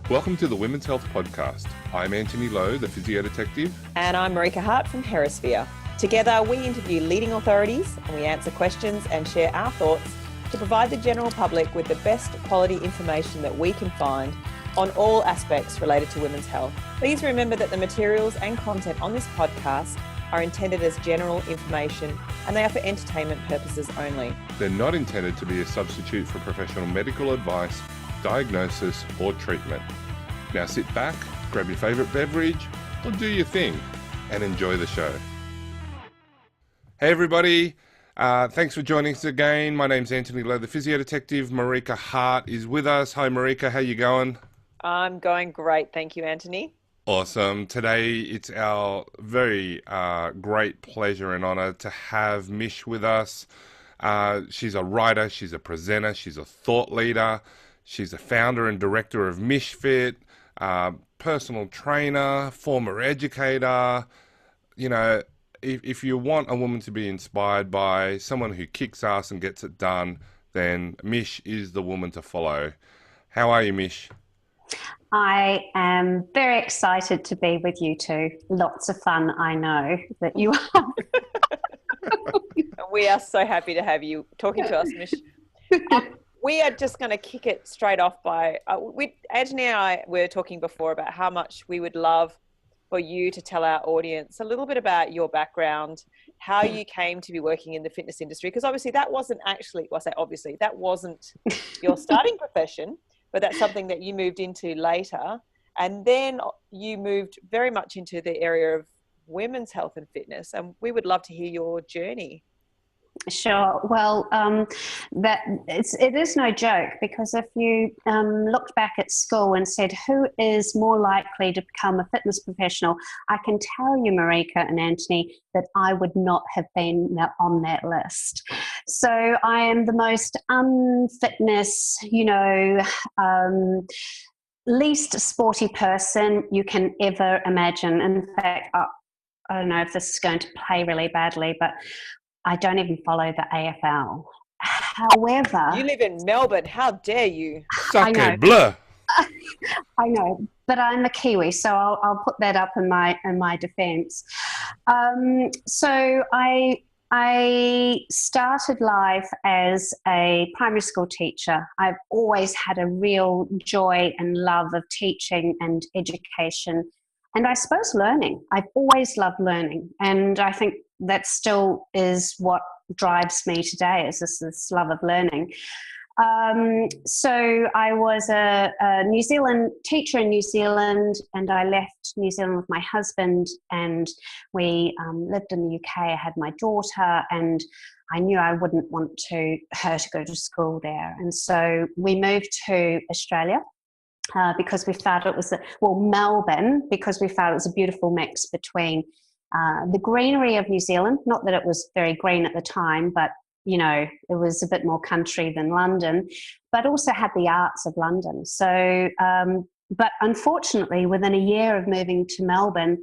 Welcome to the Women's Health Podcast. I'm Anthony Lowe, the physio detective. And I'm Marika Hart from Herasphere. Together, we interview leading authorities and we answer questions and share our thoughts to provide the general public with the best quality information that we can find on all aspects related to women's health. Please remember that the materials and content on this podcast are intended as general information and they are for entertainment purposes only. They're not intended to be a substitute for professional medical advice, diagnosis or treatment. Now sit back, grab your favourite beverage or do your thing and enjoy the show. Hey everybody, thanks for joining us again. My name's Anthony Lowe, the physio detective. Marika Hart is with us. Hi Marika, how you going? I'm going great, thank you Anthony. Awesome. Today it's our very great pleasure and honour to have Mish with us. She's a writer, she's a presenter, she's a thought leader. She's the founder and director of Mish Fit, personal trainer, former educator. You know, if you want a woman to be inspired by someone who kicks ass and gets it done, then Mish is the woman to follow. How are you, Mish? I am very excited to be with you two. Lots of fun, I know that you are. We are so happy to have you talking to us, Mish. We are just going to kick it straight off by, Anthony and I were talking before about how much we would love for you to tell our audience a little bit about your background, how you came to be working in the fitness industry, because obviously that wasn't actually, well I say obviously, that wasn't your starting profession, but that's something that you moved into later. And then you moved very much into the area of women's health and fitness. And we would love to hear your journey. Sure. Well, it is no joke, because if you looked back at school and said, who is more likely to become a fitness professional, I can tell you, Marika and Anthony, that I would not have been on that list. So I am the most unfitness, least sporty person you can ever imagine. In fact, I don't know if this is going to play really badly, but I don't even follow the AFL. However... You live in Melbourne. How dare you? Sake bleu. I know, but I'm a Kiwi, so I'll put that up in my defence. So I started life as a primary school teacher. I've always had a real joy and love of teaching and education. And I suppose learning. I've always loved learning. And I think that still is what drives me today, is this love of learning. So I was a New Zealand teacher in New Zealand, and I left New Zealand with my husband, and we lived in the UK. I had my daughter, and I knew I wouldn't want her to go to school there. And so we moved to Australia. Because we felt it was, Melbourne, because we felt it was a beautiful mix between the greenery of New Zealand, not that it was very green at the time, but, it was a bit more country than London, but also had the arts of London. So, but unfortunately, within a year of moving to Melbourne,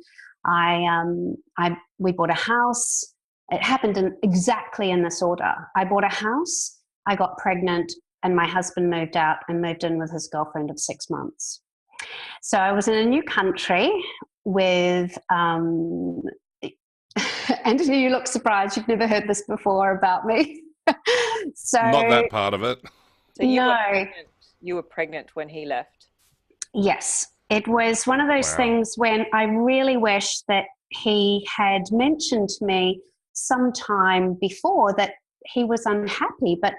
we bought a house. It happened exactly in this order. I bought a house, I got pregnant, and my husband moved out and moved in with his girlfriend of 6 months. So I was in a new country with, Anthony, you look surprised. You've never heard this before about me. So not that part of it. So you were pregnant when he left? Yes. It was one of those things when I really wish that he had mentioned to me sometime before that he was unhappy, but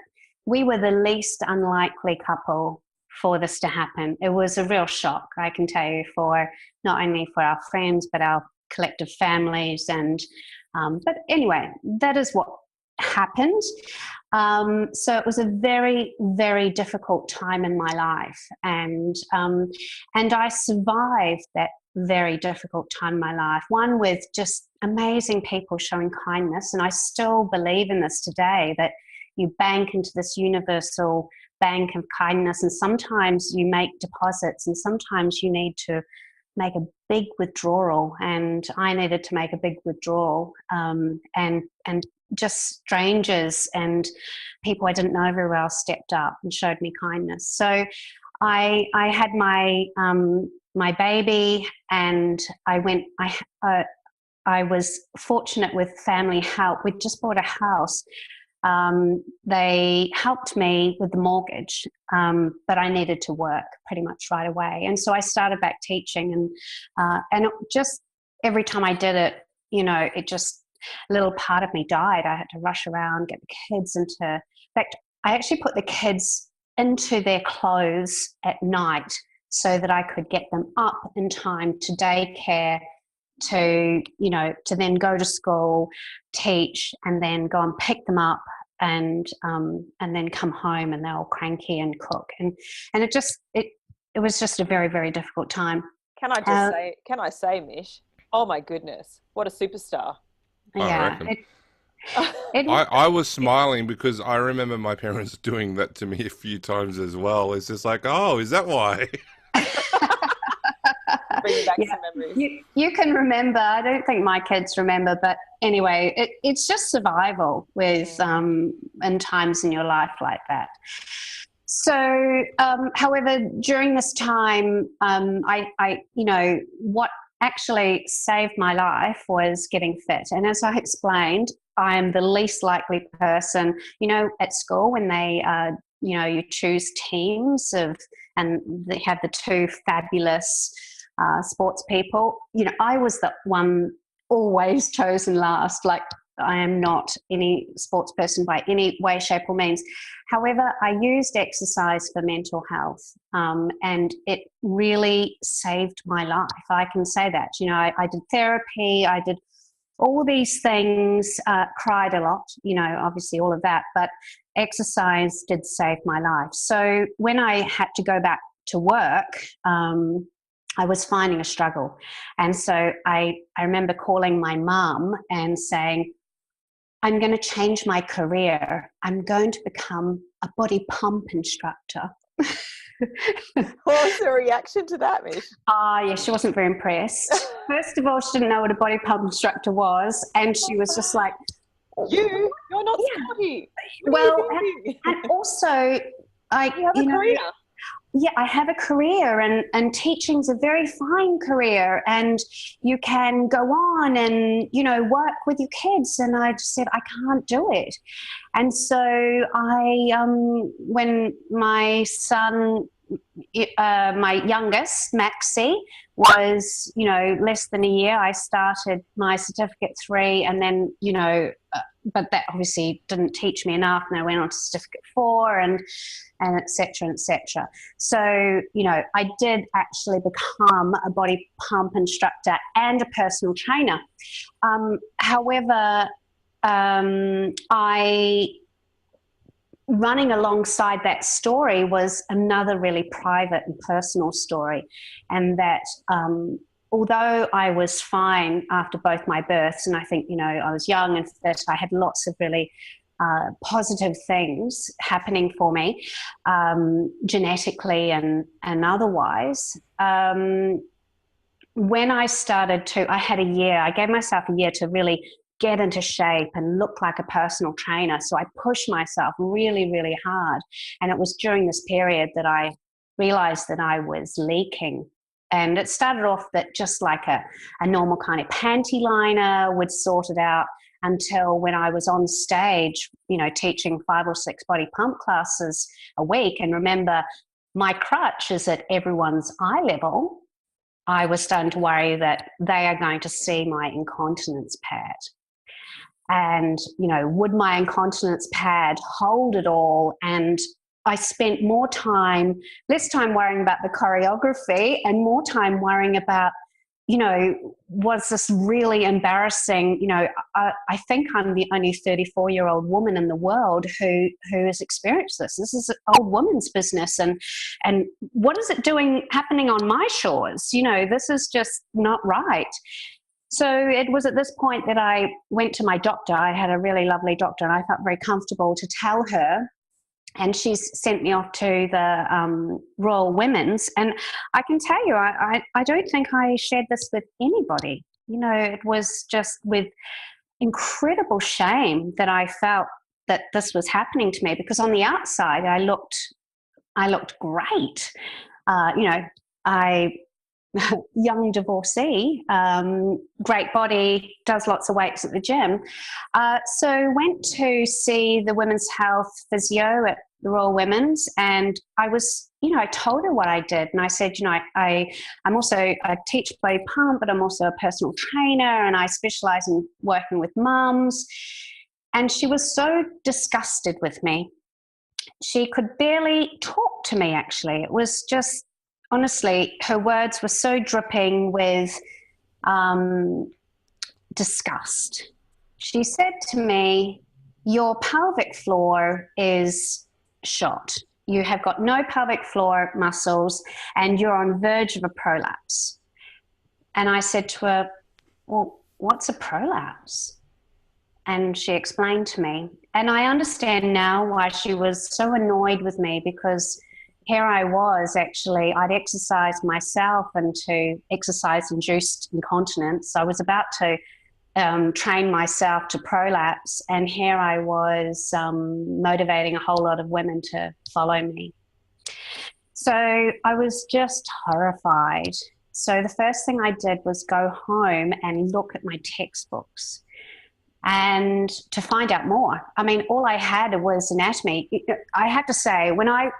we were the least unlikely couple for this to happen. It was a real shock, I can tell you, for not only for our friends, but our collective families. And but anyway, that is what happened. So it was a very, very difficult time in my life. And I survived that very difficult time in my life, one with just amazing people showing kindness. And I still believe in this today, that you bank into this universal bank of kindness, and sometimes you make deposits, and sometimes you need to make a big withdrawal. And I needed to make a big withdrawal, and just strangers and people I didn't know very well stepped up and showed me kindness. So I had my baby, and I was fortunate with family help. We just bought a house. They helped me with the mortgage, but I needed to work pretty much right away. And so I started back teaching, and it just every time I did it, it just a little part of me died. I had to rush around, get the kids into. In fact, I actually put the kids into their clothes at night so that I could get them up in time to daycare, to then go to school, teach, and then go and pick them up, and then come home, and they're all cranky and cook, and it was just a very, very difficult time. Can I say, Mish? Oh my goodness, what a superstar! Yeah, I was smiling because I remember my parents doing that to me a few times as well. It's just like, oh, is that why? Bring back some memories. You can remember. I don't think my kids remember, but anyway, it's just survival with in times in your life like that. So, however, during this time, what actually saved my life was getting fit. And as I explained, I am the least likely person, at school when they, you choose teams and they have the two fabulous sports people. I was the one always chosen last. Like, I am not any sports person by any way, shape, or means. However, I used exercise for mental health, and it really saved my life. I can say that. I did therapy, I did all these things, cried a lot, obviously all of that, but exercise did save my life. So when I had to go back to work, I was finding a struggle. And so I remember calling my mum and saying, I'm going to change my career. I'm going to become a body pump instructor. What was the reaction to that, Mish? Yeah, she wasn't very impressed. First of all, she didn't know what a body pump instructor was, and she was just like, you're not sporty. Well, and also, you have a career. Yeah, I have a career, and teaching's a very fine career, and you can go on and, work with your kids. And I just said, I can't do it. And so when my son, my youngest, Maxie, was, less than a year, I started my certificate 3, and then, but that obviously didn't teach me enough, and I went on to certificate 4 and et cetera, et cetera. So, I did actually become a body pump instructor and a personal trainer. However, running alongside that story was another really private and personal story, and that although I was fine after both my births, and I think, I was young and fit, I had lots of really positive things happening for me, genetically and otherwise. When I started I gave myself a year to really get into shape and look like a personal trainer. So I pushed myself really, really hard. And it was during this period that I realized that I was leaking. And it started off that just like a normal kind of panty liner would sort it out, until when I was on stage, teaching 5 or 6 body pump classes a week. And remember, my crutch is at everyone's eye level. I was starting to worry that they are going to see my incontinence pad. And, would my incontinence pad hold it all? And I spent less time worrying about the choreography and more time worrying about, was this really embarrassing? I think I'm the only 34-year-old woman in the world who has experienced this. This is an old woman's business. And what is it happening on my shores? This is just not right. So it was at this point that I went to my doctor. I had a really lovely doctor, and I felt very comfortable to tell her. And she's sent me off to the Royal Women's. And I can tell you, I don't think I shared this with anybody. It was just with incredible shame that I felt that this was happening to me, because on the outside I looked I looked great. I young divorcee, great body, does lots of weights at the gym. So went to see the women's health physio at the Royal Women's, and I was, I told her what I did, and I said, I teach body pump, but I'm also a personal trainer, and I specialize in working with mums. And she was so disgusted with me. She could barely talk to me, actually. It was just, honestly, her words were so dripping with disgust. She said to me, your pelvic floor is shot. You have got no pelvic floor muscles and you're on the verge of a prolapse. And I said to her, well, what's a prolapse? And she explained to me. And I understand now why she was so annoyed with me, because here I was, actually, I'd exercised myself into exercise-induced incontinence. I was about to train myself to prolapse, and here I was motivating a whole lot of women to follow me. So I was just horrified. So the first thing I did was go home and look at my textbooks and to find out more. I mean, all I had was anatomy. I have to say, when I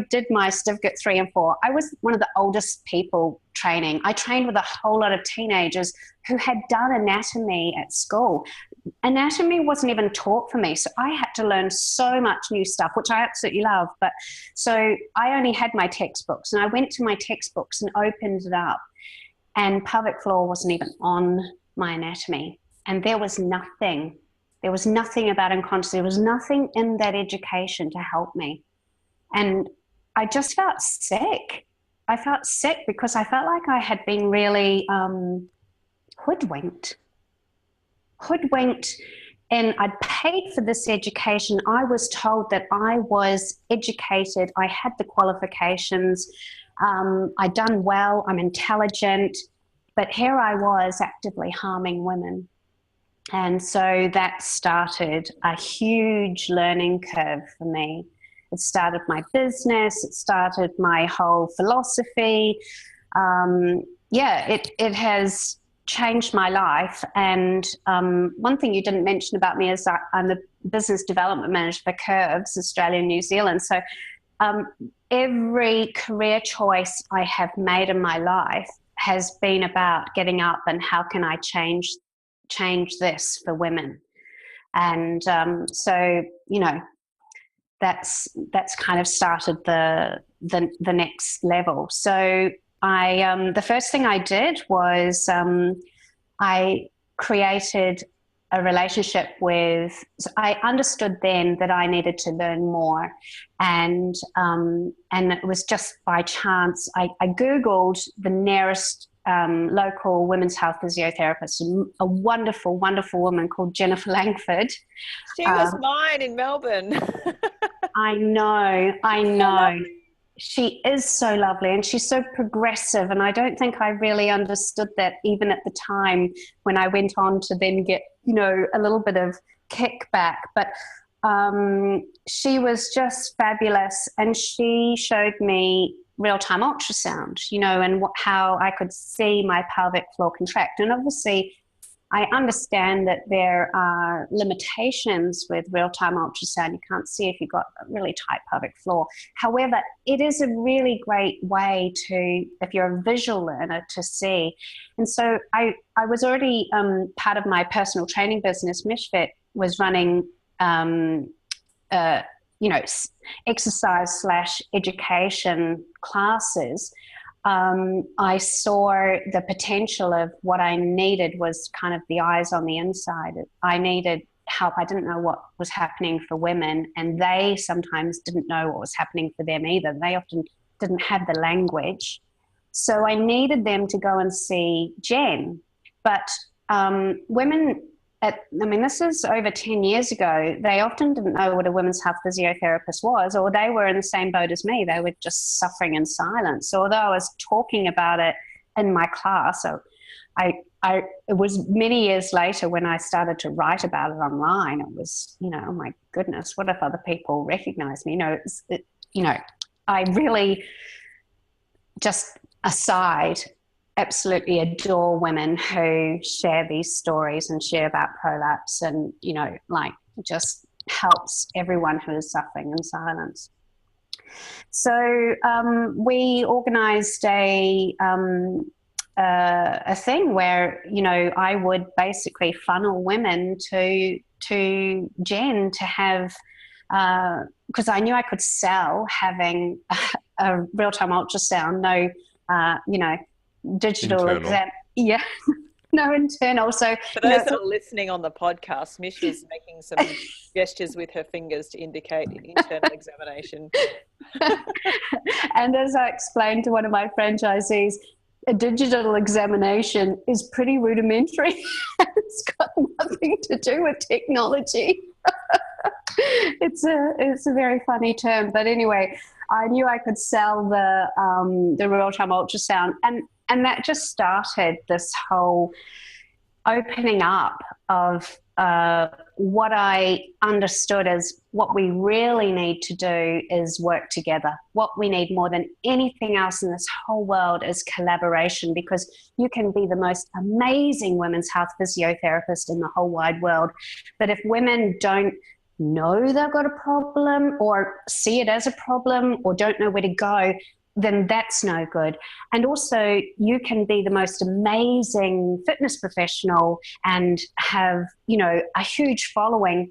did my certificate 3 and 4, I was one of the oldest people training. I trained with a whole lot of teenagers who had done anatomy at school. Anatomy wasn't even taught for me, so I had to learn so much new stuff, which I absolutely love. But so I only had my textbooks, and I went to my textbooks and opened it up, and pelvic floor wasn't even on my anatomy. And there was nothing about incontinence. There was nothing in that education to help me. And I just felt sick. I felt sick because I felt like I had been really hoodwinked. And I'd paid for this education. I was told that I was educated. I had the qualifications. I'd done well. I'm intelligent. But here I was actively harming women. And so that started a huge learning curve for me. It started my business. It started my whole philosophy. It has changed my life. And one thing you didn't mention about me is that I'm the business development manager for Curves, Australia and New Zealand. So every career choice I have made in my life has been about getting up and how can I change this for women. And that's kind of started the next level. So I the first thing I did was I created a relationship with, so I understood then that I needed to learn more, and it was just by chance I Googled the nearest local women's health physiotherapist, a wonderful, wonderful woman called Jennifer Langford. She was mine in Melbourne. I know. She is so lovely, and she's so progressive, and I don't think I really understood that even at the time when I went on to then get, a little bit of kickback. But she was just fabulous, and she showed me real-time ultrasound, and how I could see my pelvic floor contract. And obviously, I understand that there are limitations with real-time ultrasound. You can't see if you've got a really tight pelvic floor. However, it is a really great way to, if you're a visual learner, to see. And so I was already part of my personal training business. Mish Wright was running exercise/education classes. I saw the potential of what I needed was kind of the eyes on the inside. I needed help. I didn't know what was happening for women, and they sometimes didn't know what was happening for them either. They often didn't have the language. So I needed them to go and see Jen. But women, this is over 10 years ago, they often didn't know what a women's health physiotherapist was, or they were in the same boat as me. They were just suffering in silence. So although I was talking about it in my class, so it was many years later when I started to write about it online. It was, oh my goodness, what if other people recognize me? I really, just aside, absolutely adore women who share these stories and share about prolapse, and, you know, like, just helps everyone who is suffering in silence. So we organised a thing where, you know, I would basically funnel women to Jen to have, because I knew I could sell having a real-time ultrasound, no, you know, digital exam, yeah, no internal. So for those that are listening on the podcast, Mish was making some gestures with her fingers to indicate internal examination. And as I explained to one of my franchisees, a digital examination is pretty rudimentary. It's got nothing to do with technology. It's a very funny term, but anyway, I knew I could sell the real-time ultrasound, and that just started this whole opening up of what I understood as what we really need to do is work together. What we need more than anything else in this whole world is collaboration, because you can be the most amazing women's health physiotherapist in the whole wide world, but if women don't know they've got a problem, or see it as a problem, or don't know where to go, then that's no good. And also, you can be the most amazing fitness professional and have, you know, a huge following,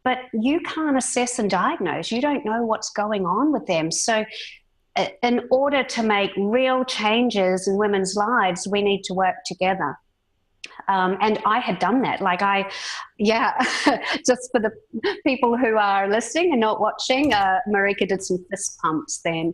but you can't assess and diagnose. You don't know what's going on with them. So in order to make real changes in women's lives, we need to work together. And I had done that. Like just for the people who are listening and not watching, Marika did some fist pumps then.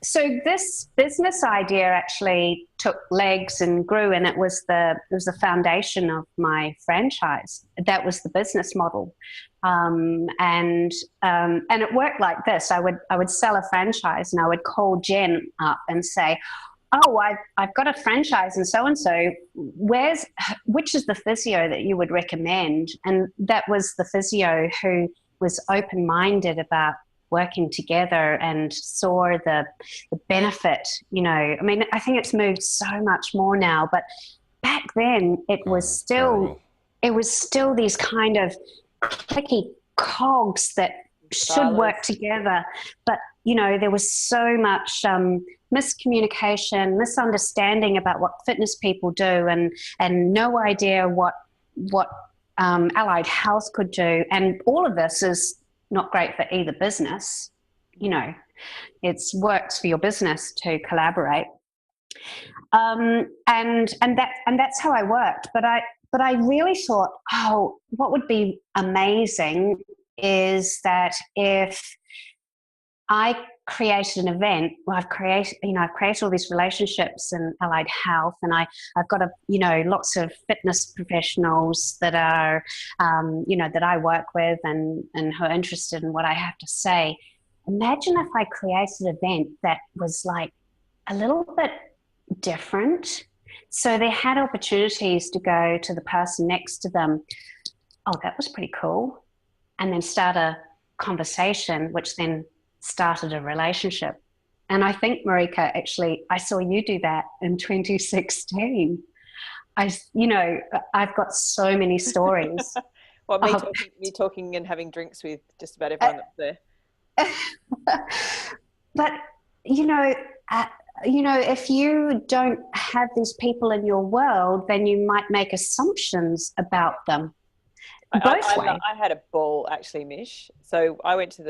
So this business idea actually took legs and grew, and it was the foundation of my franchise. That was the business model, and it worked like this. I would sell a franchise, and I would call Jen up and say, "Oh, I've got a franchise and so, which is the physio that you would recommend?" And that was the physio who was open-minded about working together and saw the benefit. You know, I mean, I think it's moved so much more now, but back then it was still these kind of clicky cogs that should work together. But, you know, there was so much miscommunication, misunderstanding about what fitness people do, and no idea what allied health could do. And all of this is not great for either business. You know, it works for your business to collaborate. And that's how I worked. But I really thought, oh, what would be amazing is that if I created an event. Well, I've created all these relationships in allied health, and I've got lots of fitness professionals that are, that I work with and who are interested in what I have to say. Imagine if I created an event that was like a little bit different. So they had opportunities to go to the person next to them. Oh, that was pretty cool. And then start a conversation, which then started a relationship. And I think, Marika, actually, I saw you do that in 2016. I've got so many stories. Well, me talking and having drinks with just about everyone that's there. But, if you don't have these people in your world, then you might make assumptions about them. I had a ball, actually, Mish. So I went to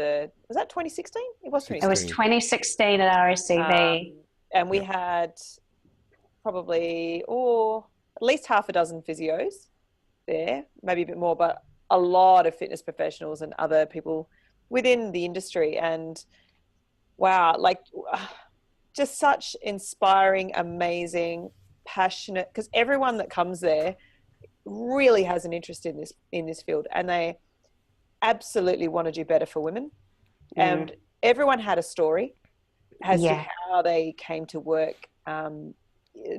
was that 2016? It was 2016. It was 2016 at RSCV. And we had probably, at least half a dozen physios there, maybe a bit more, but a lot of fitness professionals and other people within the industry. And wow, just such inspiring, amazing, passionate, because everyone that comes there really has an interest in this field, and they absolutely want to do better for women. And everyone had a story as to how they came to work,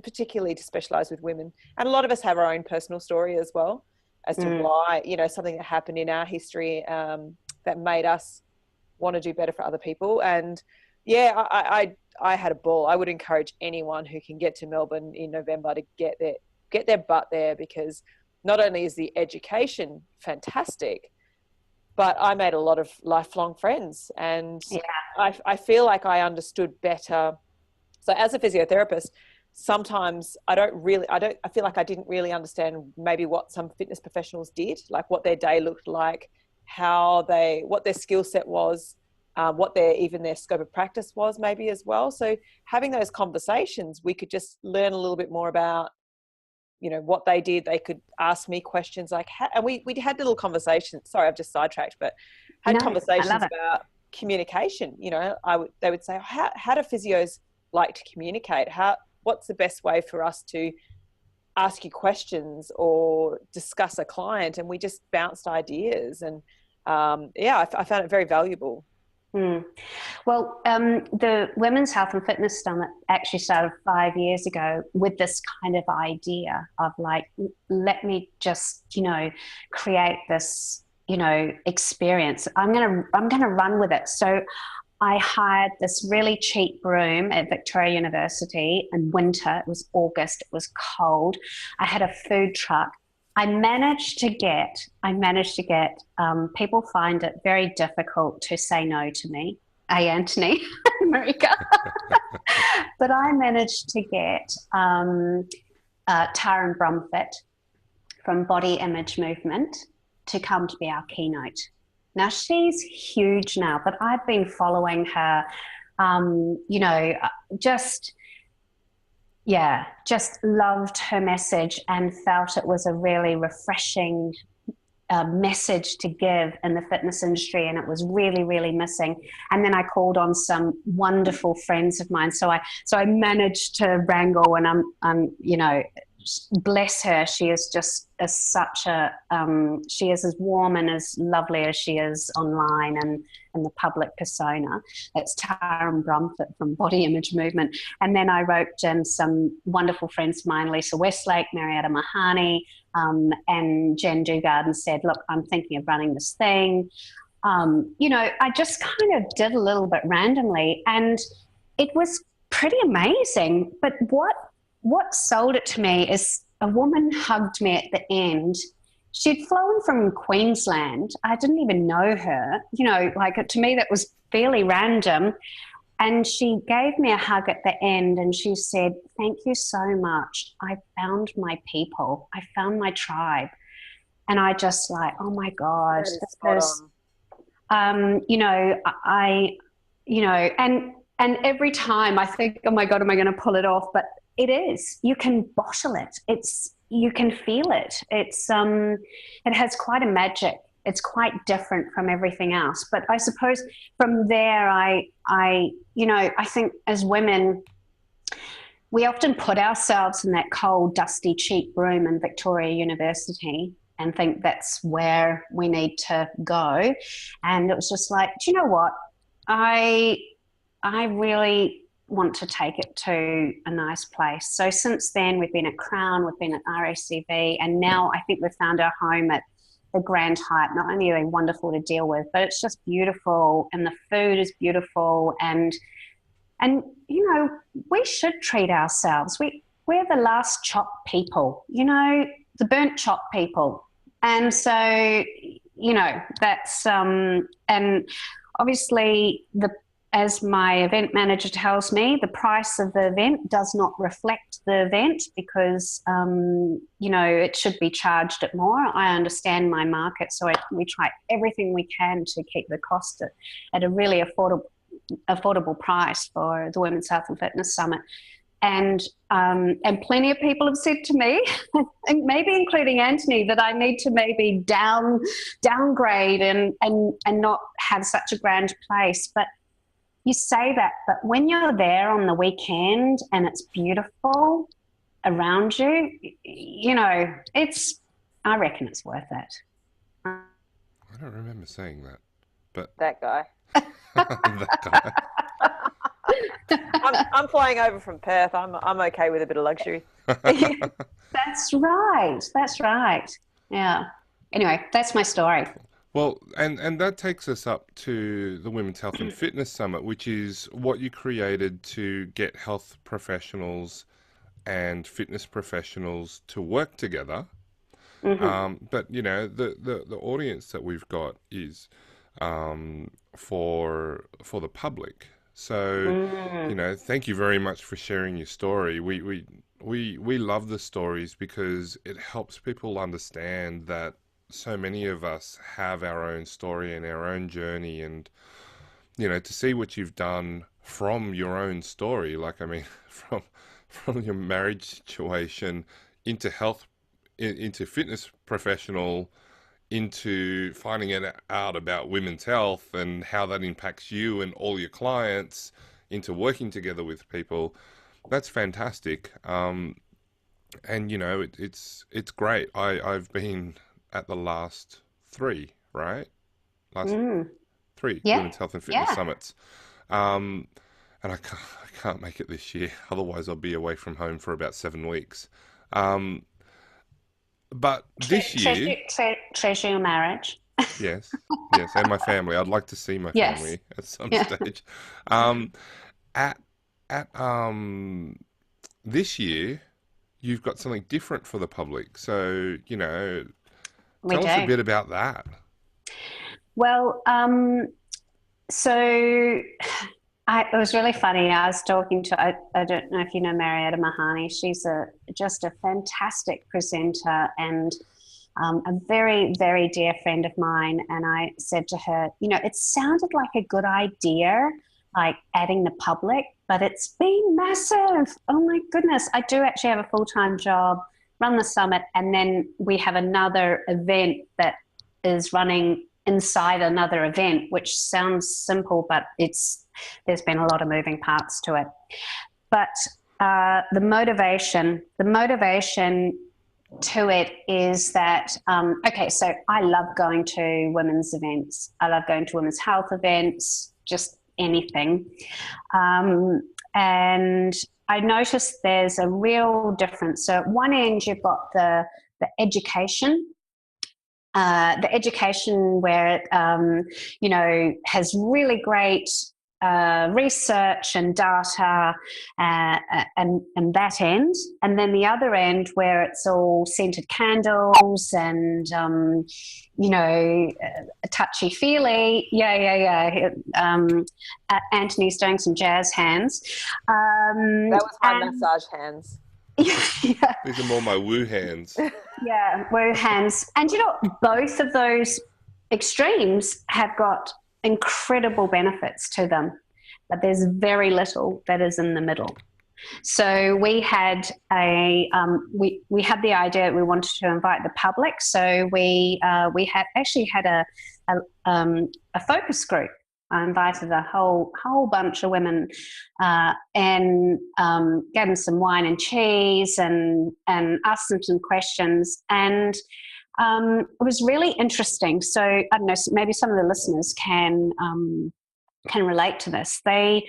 particularly to specialize with women. And a lot of us have our own personal story as well as to why, something that happened in our history that made us want to do better for other people. And yeah, I had a ball. I would encourage anyone who can get to Melbourne in November to get their butt there, because not only is the education fantastic, but I made a lot of lifelong friends, and I feel like I understood better. So as a physiotherapist, sometimes I feel like I didn't really understand maybe what some fitness professionals did, like what their day looked like, what their skill set was, what their scope of practice was maybe as well. So having those conversations, we could just learn a little bit more about, what they did. They could ask me questions like, and we had little conversations. Sorry, I've just sidetracked, but had conversations about communication. They would say, how do physios like to communicate? What's the best way for us to ask you questions or discuss a client? And we just bounced ideas, and I found it very valuable. Well, the Women's Health and Fitness Summit actually started 5 years ago with this kind of idea of like, let me just, create this, experience. I'm gonna run with it. So I hired this really cheap room at Victoria University in winter. It was August. It was cold. I had a food truck. I managed to get, people find it very difficult to say no to me. Hey, Anthony, Marika. But I managed to get Tara Brumfitt from Body Image Movement to come to be our keynote. Now, she's huge now, but I've been following her, just loved her message and felt it was a really refreshing message to give in the fitness industry, and it was really, really missing. And then I called on some wonderful friends of mine. So I managed to wrangle, and I'm bless her. She is just she is as warm and as lovely as she is online and the public persona. It's Tara Brumfitt from Body Image Movement. And then I wrote some wonderful friends of mine, Lisa Westlake, Marietta Mahani, and Jen Dugard, and said, look, I'm thinking of running this thing. I just kind of did a little bit randomly, and it was pretty amazing. But what sold it to me is a woman hugged me at the end. She'd flown from Queensland. I didn't even know her. To me, that was fairly random. And she gave me a hug at the end, and she said, thank you so much. I found my people. I found my tribe. And I just like, oh my God, and every time I think, oh my God, am I going to pull it off? But it is. You can bottle it. You can feel it. It has quite a magic. It's quite different from everything else. But I suppose from there, I think as women, we often put ourselves in that cold, dusty, cheap room in Victoria University and think that's where we need to go. And it was just like, do you know what? I really want to take it to a nice place. So since then, we've been at Crown, we've been at RACV, and now I think we've found our home at the Grand Hyatt. Not only are they wonderful to deal with, but it's just beautiful, and the food is beautiful, and we should treat ourselves. We're the last chopped people, the burnt chopped people, and so that's and obviously as my event manager tells me, the price of the event does not reflect the event because, it should be charged at more. I understand my market, so we try everything we can to keep the cost at a really affordable price for the Women's Health and Fitness Summit. And plenty of people have said to me, and maybe including Anthony, that I need to maybe downgrade and not have such a grand place. But you say that, but when you're there on the weekend and it's beautiful around you, I reckon it's worth it. I don't remember saying that, but that guy. that guy. I'm flying over from Perth. I'm okay with a bit of luxury. That's right. Yeah. Anyway, that's my story. Well, and that takes us up to the Women's Health and Fitness Summit, which is what you created to get health professionals and fitness professionals to work together. Hmm. But you know, the audience that we've got is for the public. So, you Mm. know, thank you very much for sharing your story. We love the stories because it helps people understand that so many of us have our own story and our own journey, and you know, to see what you've done from your own story, like I mean, from your marriage situation into health, into fitness professional, into finding it out about women's health and how that impacts you and all your clients, into working together with people. That's fantastic. And you know, it's great. I've been at the last three, right? Last Mm. three Yeah, women's health and fitness yeah. summits. And I can't make it this year. Otherwise, I'll be away from home for about 7 weeks. Um, but this year, Treasure your marriage. yes, yes, and my family. I'd like to see my Yes. family at some Yeah. stage. Um, at at this year, you've got something different for the public. So, you know, We tell us a do. bit about that. Well, so it was really funny. I was talking to, I don't know if you know Marietta Mahani. She's just a fantastic presenter and a very, very dear friend of mine. And I said to her, you know, it sounded like a good idea, like adding the public, but it's been massive. Oh my goodness. I do actually have a full-time job, run the summit, and then we have another event that is running inside another event, which sounds simple, but there's been a lot of moving parts to it. But the motivation to it is that okay, so I love going to women's events. I love going to women's health events, just anything. And I noticed there's a real difference. So at one end, you've got the education, where it, you know, has really great research and data, and that end, and then the other end where it's all scented candles and you know, touchy feely. Anthony's doing some jazz hands. That was my massage hands. Yeah. These are more my woo hands. Yeah, woo hands. And you know, both of those extremes have got incredible benefits to them, but there's very little that is in the middle. So we had we had the idea that we wanted to invite the public. So we had actually had a focus group. I invited a whole bunch of women and gave them some wine and cheese and asked them some questions. And it was really interesting. So I don't know, maybe some of the listeners can relate to this. The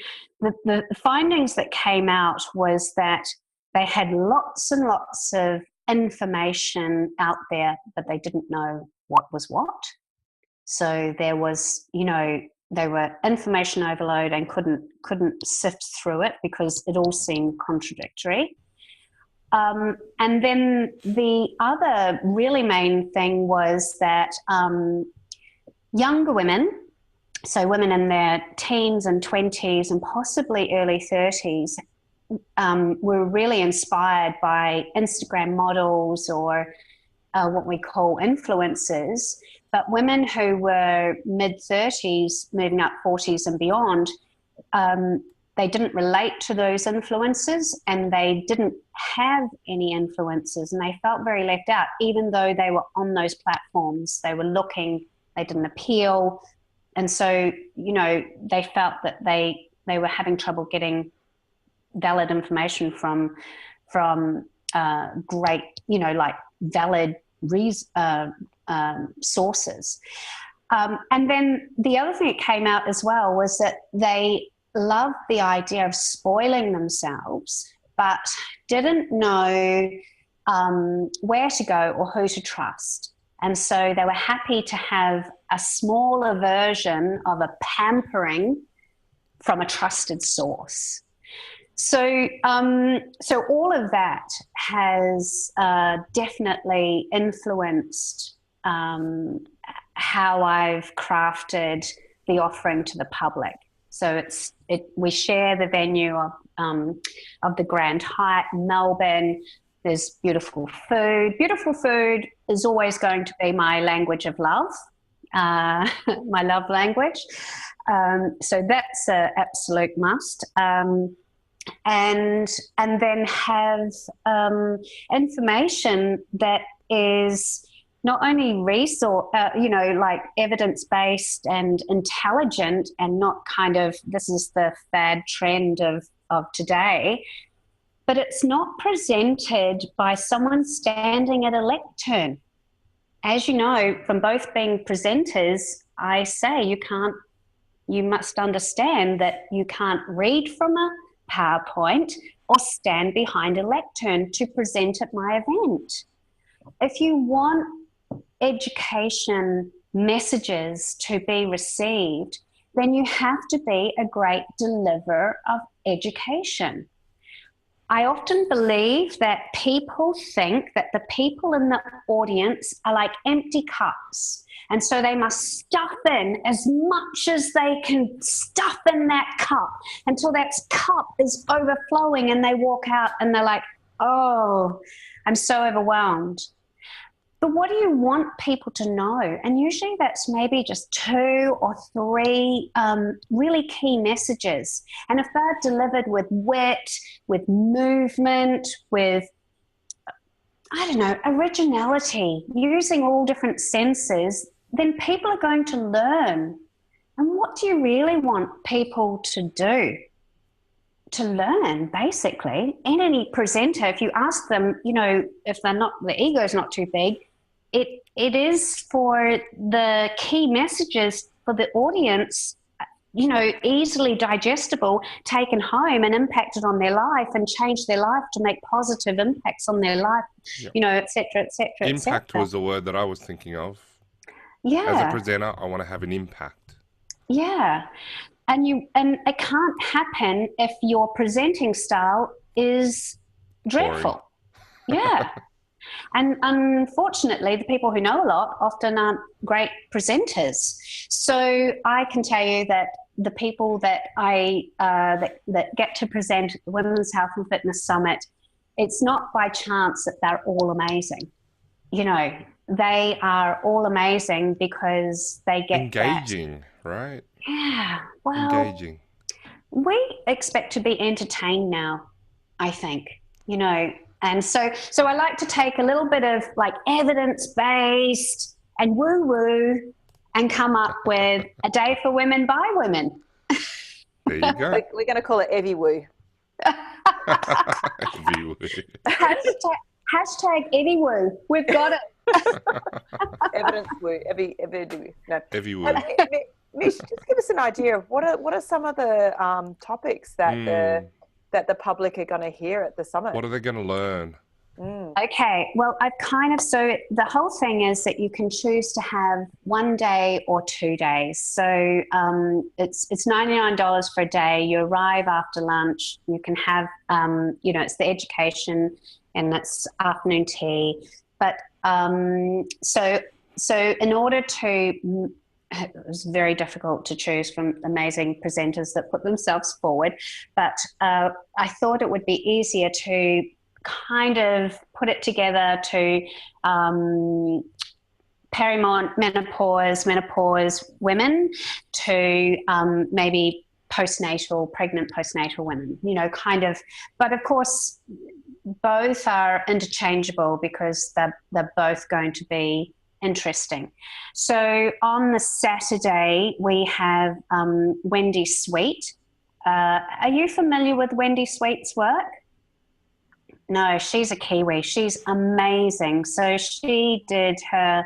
findings that came out was that they had lots and lots of information out there, but they didn't know what was what. So there was, you know, they were information overload and couldn't sift through it because it all seemed contradictory. And then the other really main thing was that younger women, so women in their teens and 20s and possibly early 30s, were really inspired by Instagram models or what we call influencers. But women who were mid-30s, moving up 40s and beyond, they didn't relate to those influencers and they didn't have any influencers, and they felt very left out, even though they were on those platforms. They were looking, they didn't appeal. And so, you know, they felt that they were having trouble getting valid information from great, you know, like valid sources. And then the other thing that came out as well was that they loved the idea of spoiling themselves, but didn't know where to go or who to trust. And so they were happy to have a smaller version of a pampering from a trusted source. So, so all of that has definitely influenced how I've crafted the offering to the public. So we share the venue of the Grand Hyatt in Melbourne. There's beautiful food. Beautiful food is always going to be my language of love, my love language. So that's an absolute must. And then have information that is not only like evidence-based and intelligent, and not kind of, this is the fad trend of today, but it's not presented by someone standing at a lectern. As you know, from both being presenters, I say you must understand that you can't read from a PowerPoint or stand behind a lectern to present at my event. If you want education messages to be received, then you have to be a great deliverer of education. I often believe that people think that the people in the audience are like empty cups. And so they must stuff in as much as they can stuff in that cup until that cup is overflowing, and they walk out and they're like, oh, I'm so overwhelmed. But what do you want people to know? And usually that's maybe just 2 or 3 really key messages. And if they're delivered with wit, with movement, with, I don't know, originality, using all different senses, then people are going to learn. And what do you really want people to do? To learn, basically. And any presenter, if you ask them, if they're not, the ego's not too big, it is for the key messages for the audience, easily digestible, taken home and impacted on their life and changed their life to make positive impacts on their life, et cetera, et cetera, et cetera. Impact was the word that I was thinking of. Yeah. As a presenter, I want to have an impact. Yeah. And it can't happen if your presenting style is dreadful. Boring. Yeah. And unfortunately, the people who know a lot often aren't great presenters. So I can tell you that the people that that get to present at the Women's Health and Fitness Summit, it's not by chance that they're all amazing. They are all amazing because they get engaging, right? Yeah. Well, engaging. We expect to be entertained now, I think, And so I like to take a little bit of like evidence-based and woo-woo and come up with a day for women by women. There you go. We're going to call it Evie Woo. Evie Woo. Hashtag Evie Woo. We've got it. Evidence Woo. Evie no. Evie Woo. Mish, just give us an idea of what are some of the topics that the public are going to hear at the summit. What are they going to learn? Okay, well, so the whole thing is that you can choose to have 1 day or 2 days. So it's $99 for a day. You arrive after lunch. You can have, it's the education and it's afternoon tea. But so in order to, it was very difficult to choose from amazing presenters that put themselves forward, but I thought it would be easier to kind of put it together to menopause women to maybe pregnant postnatal women, but of course both are interchangeable because they're both going to be interesting. So on the Saturday, we have Wendy Sweet. Are you familiar with Wendy Sweet's work? No, she's a Kiwi. She's amazing. So she did her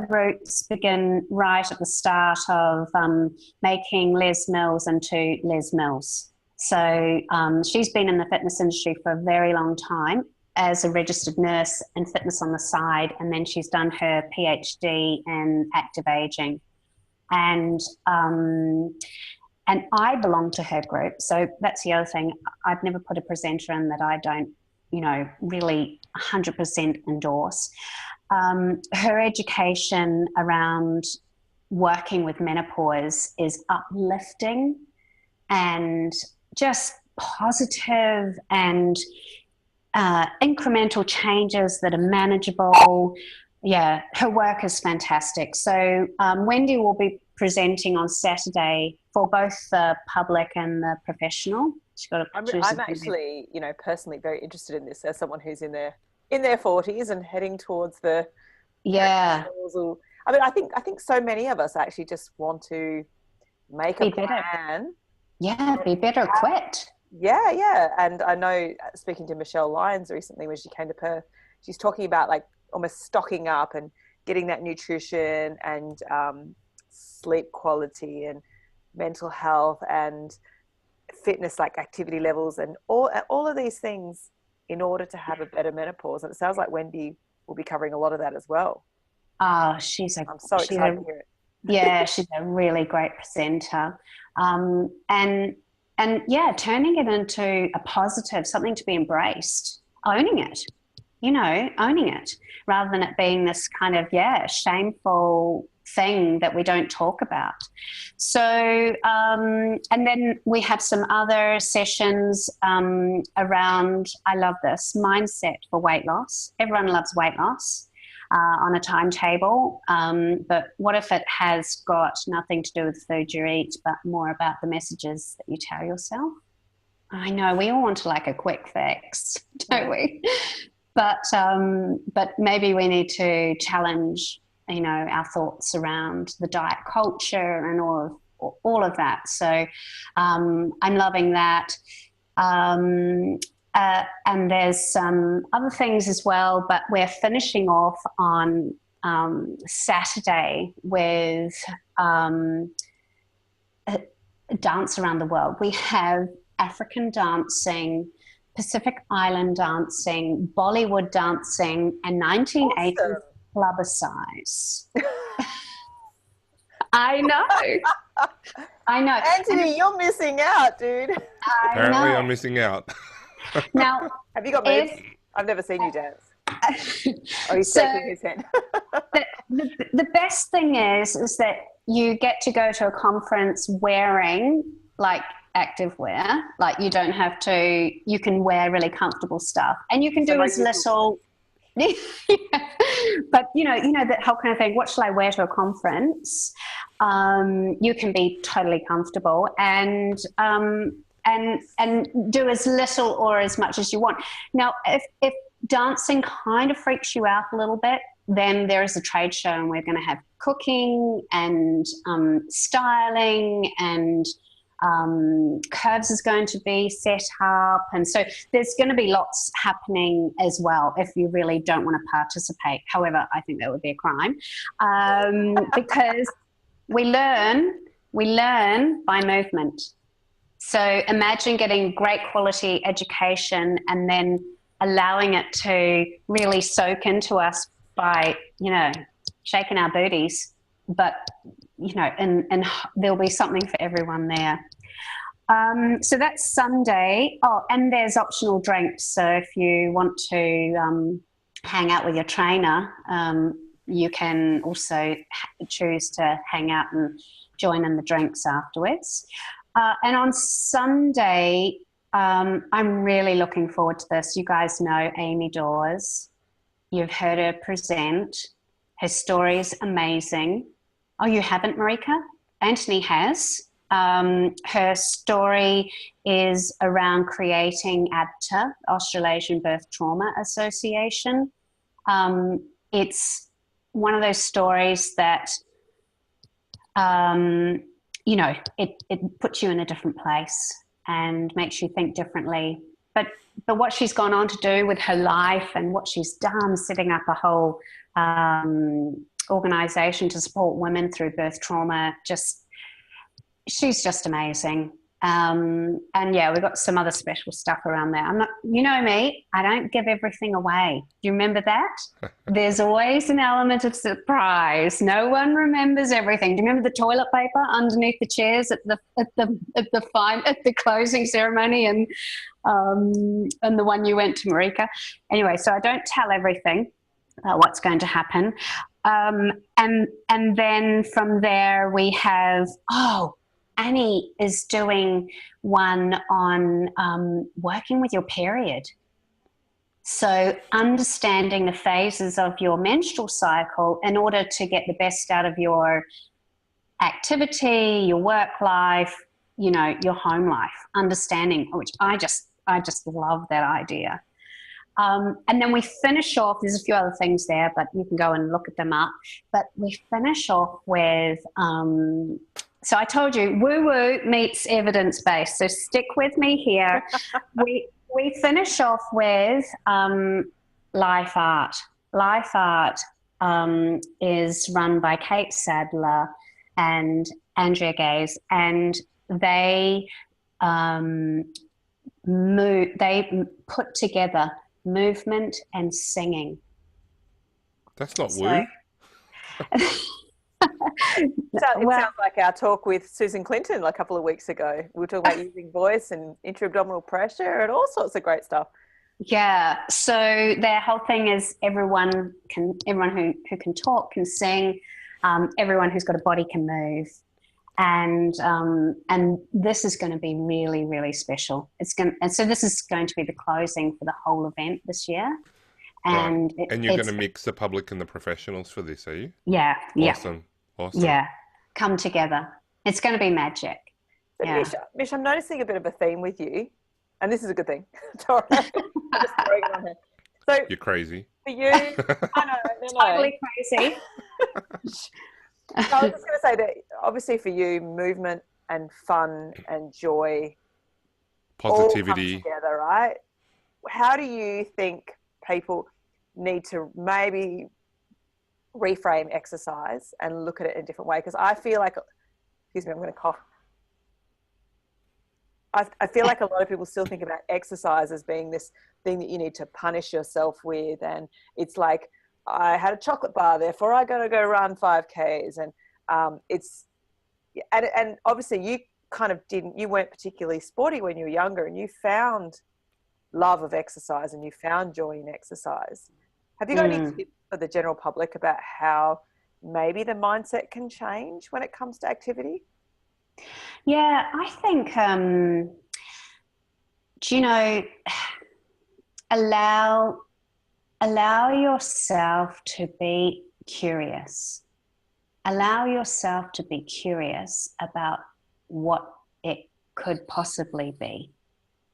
roots begin right at the start of making Les Mills into Les Mills. So she's been in the fitness industry for a very long time. as a registered nurse and fitness on the side, and then she's done her PhD in active aging. And I belong to her group. So that's the other thing. I've never put a presenter in that I don't, really 100% endorse. Her education around working with menopause is uplifting and just positive and incremental changes that are manageable. Yeah, her work is fantastic. So Wendy will be presenting on Saturday for both the public and the professional. I'm actually, personally very interested in this as someone who's in their 40s and heading towards the I mean, I think so many of us actually just want to make a plan. Yeah, be better equipped. Yeah. And I know, speaking to Michelle Lyons recently when she came to Perth, she's talking about like almost stocking up and getting that nutrition and sleep quality and mental health and fitness, like activity levels and all of these things in order to have a better menopause. And it sounds like Wendy will be covering a lot of that as well. Oh, I'm so excited to hear it. Yeah, she's a really great presenter. And yeah, turning it into a positive, something to be embraced, owning it, owning it, rather than it being this kind of, shameful thing that we don't talk about. So, and then we have some other sessions around, I love this, mindset for weight loss. Everyone loves weight loss. On a timetable, but what if it has got nothing to do with the food you eat, but more about the messages that you tell yourself? I know we all want to like a quick fix, don't we? But maybe we need to challenge, our thoughts around the diet culture and all of that. So I'm loving that. And there's some other things as well, but we're finishing off on Saturday with a dance around the world. We have African dancing, Pacific Island dancing, Bollywood dancing, and 1980s clubber-size. I know. Anthony, you're missing out, dude. Apparently I'm missing out. Now, have you got moves? I've never seen you dance. Oh, he's shaking his head. the best thing is that you get to go to a conference wearing like active wear. Like you don't have to, you can wear really comfortable stuff and you can do as little. But that whole kind of thing, what shall I wear to a conference? You can be totally comfortable and do as little or as much as you want. Now, if dancing kind of freaks you out a little bit, then there is a trade show and we're going to have cooking and styling and curves is going to be set up. And so there's going to be lots happening as well if you really don't want to participate. However, I think that would be a crime because we learn by movement. So imagine getting great quality education and then allowing it to really soak into us by, shaking our booties. But, and there'll be something for everyone there. So that's Sunday. Oh, and there's optional drinks. So if you want to hang out with your trainer, you can also choose to hang out and join in the drinks afterwards. And on Sunday, I'm really looking forward to this. You guys know Amy Dawes. You've heard her present. Her story is amazing. Oh, you haven't, Marika? Anthony has. Her story is around creating ABTA, Australasian Birth Trauma Association. It's one of those stories that it puts you in a different place and makes you think differently. But what she's gone on to do with her life and what she's done, setting up a whole organisation to support women through birth trauma, she's just amazing. And yeah, we've got some other special stuff around there. I'm not, you know me, I don't give everything away. Do you remember that? There's always an element of surprise. No one remembers everything. Do you remember the toilet paper underneath the chairs at the closing ceremony, and the one you went to, Marika? Anyway, so I don't tell everything about what's going to happen. And then from there we have, Annie is doing one on working with your period. So understanding the phases of your menstrual cycle in order to get the best out of your activity, your work life, your home life, understanding, which I just love that idea. And then we finish off, there's a few other things there, but you can go and look at them up. But we finish off with, so I told you, woo-woo meets evidence-based. So stick with me here. We finish off with life art. Life art is run by Kate Sadler and Andrea Gaze, and they put together movement and singing. That's not woo. It sounds like our talk with Susan Clinton a couple of weeks ago. We were talking about using voice and intra-abdominal pressure and all sorts of great stuff. Yeah, so their whole thing is everyone who can talk can sing, everyone who's got a body can move, and this is going to be really, really special. And so this is going to be the closing for the whole event this year. And right. And you're going to mix the public and the professionals for this, are you? Yeah. Awesome. Yeah, come together. It's going to be magic. So yeah. Mish, I'm noticing a bit of a theme with you, and this is a good thing. Sorry, I'm just throwing it on here. So you're crazy. For you, I know, totally crazy. I was just going to say that obviously for you, movement and fun and joy, positivity all come together, right? How do you think people need to maybe reframe exercise and look at it in a different way? Because I feel like, excuse me, I'm going to cough. I feel like a lot of people still think about exercise as being this thing that you need to punish yourself with, and it's like, I had a chocolate bar, therefore I got to go run 5Ks, and and obviously you kind of you weren't particularly sporty when you were younger, and you found love of exercise and you found joy in exercise. Have you got any tips for the general public about how maybe the mindset can change when it comes to activity? Yeah, I think, allow yourself to be curious. Allow yourself to be curious about what it could possibly be.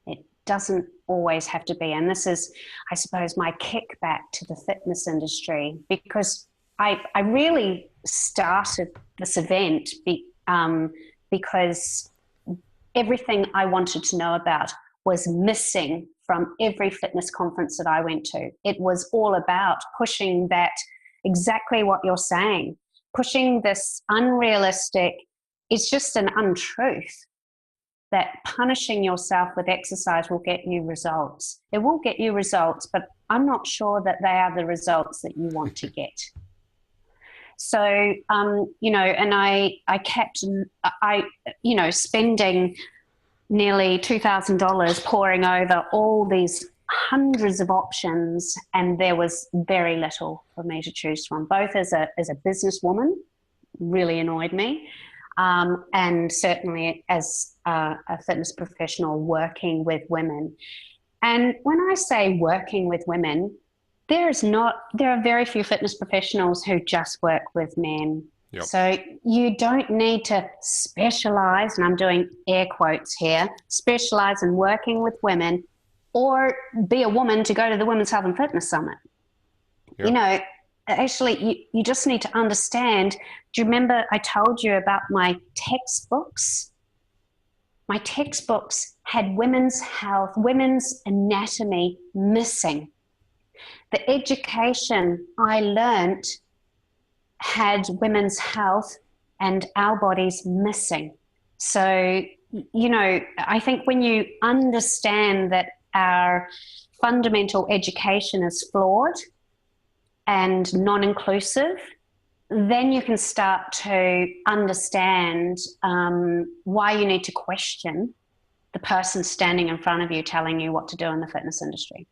It doesn't always have to be. And this is, I suppose, my kickback to the fitness industry, because I really started this event because everything I wanted to know about was missing from every fitness conference that I went to. It was all about pushing that, exactly what you're saying, pushing this unrealistic, it's just an untruth that punishing yourself with exercise will get you results. It will get you results, but I'm not sure that they are the results that you want to get. So, and I kept, spending nearly $2,000 poring over all these hundreds of options, and there was very little for me to choose from, both as a businesswoman, really annoyed me, and certainly as a fitness professional working with women. And when I say working with women, there are very few fitness professionals who just work with men. Yep. So you don't need to specialize, and I'm doing air quotes here, specialize in working with women, or be a woman to go to the Women's Health and Fitness Summit. Yep. Actually, you just need to understand. Do you remember I told you about my textbooks? My textbooks had women's health, women's anatomy missing. The education I learnt had women's health and our bodies missing. So you know, I think when you understand that our fundamental education is flawed and non-inclusive, then you can start to understand why you need to question the person standing in front of you telling you what to do in the fitness industry.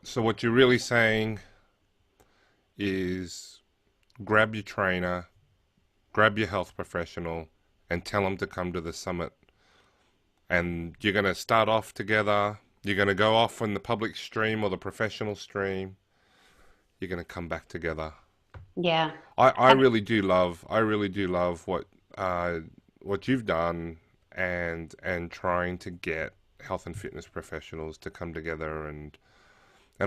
So what you're really saying is grab your trainer, grab your health professional, and tell them to come to the summit. And you're going to start off together. You're going to go off on the public stream or the professional stream. You're going to come back together. Yeah. I really do love what you've done and trying to get health and fitness professionals to come together, and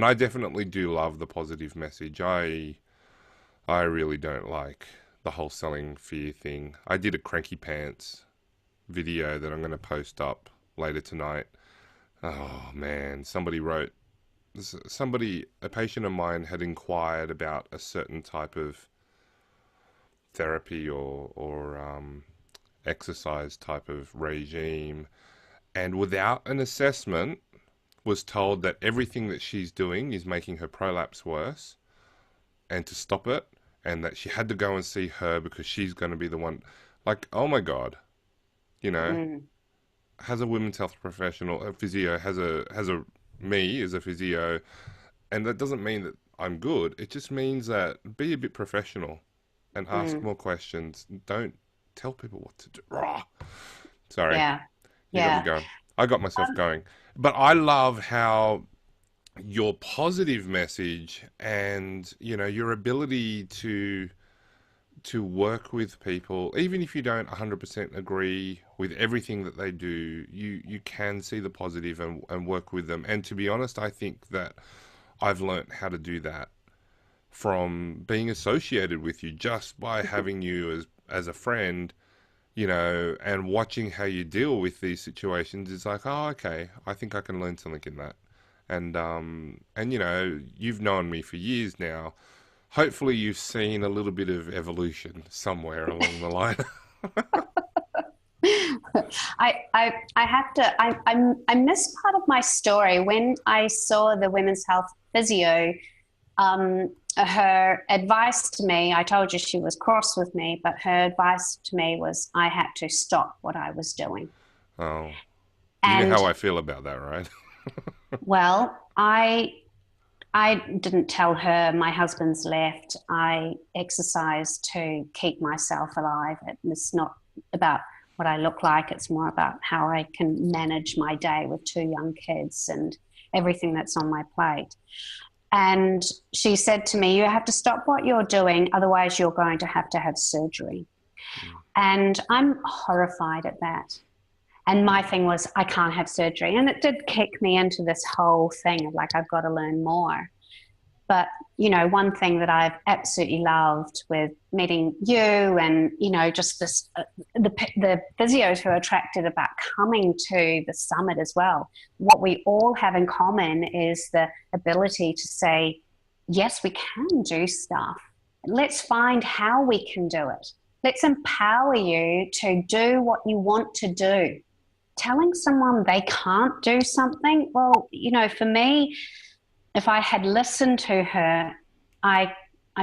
I definitely do love the positive message. I really don't like the whole selling fear thing. I did a cranky pants video that I'm going to post up later tonight. Oh man, a patient of mine had inquired about a certain type of therapy or exercise type of regime, and without an assessment was told that everything that she's doing is making her prolapse worse and to stop it, and that she had to go and see her because she's going to be the one. Like, oh my God, you know, has a women's health professional, a physio, has a me as a physio, and that doesn't mean that I'm good. It just means that be a bit professional and ask more questions. Don't tell people what to do. Rah. Sorry. Yeah. You got me going. I got myself going. But I love how your positive message and, you know, your ability to work with people, even if you don't 100% agree with everything that they do, you can see the positive and work with them. And to be honest, I think that I've learnt how to do that from being associated with you just by having you as a friend, you know, and watching how you deal with these situations. It's like, oh, okay, I think I can learn something in that. And you know, you've known me for years now. Hopefully you've seen a little bit of evolution somewhere along the line. I have to, I missed part of my story when I saw the women's health physio. Her advice to me, I told you she was cross with me, but her advice to me was I had to stop what I was doing. Oh, you And know how I feel about that, right? well, I didn't tell her my husband's left. I exercise to keep myself alive. It's not about what I look like. It's more about how I can manage my day with 2 young kids and everything that's on my plate. And she said to me, you have to stop what you're doing, otherwise you're going to have surgery. And I'm horrified at that. And my thing was, I can't have surgery. And it did kick me into this whole thing of like, I've got to learn more. But, you know, one thing that I've absolutely loved with meeting you and, you know, just this, the physios who are attracted about coming to the summit as well, what we all have in common is the ability to say, yes, we can do stuff. Let's find how we can do it. Let's empower you to do what you want to do. Telling someone they can't do something, well, you know, for me, if I had listened to her, I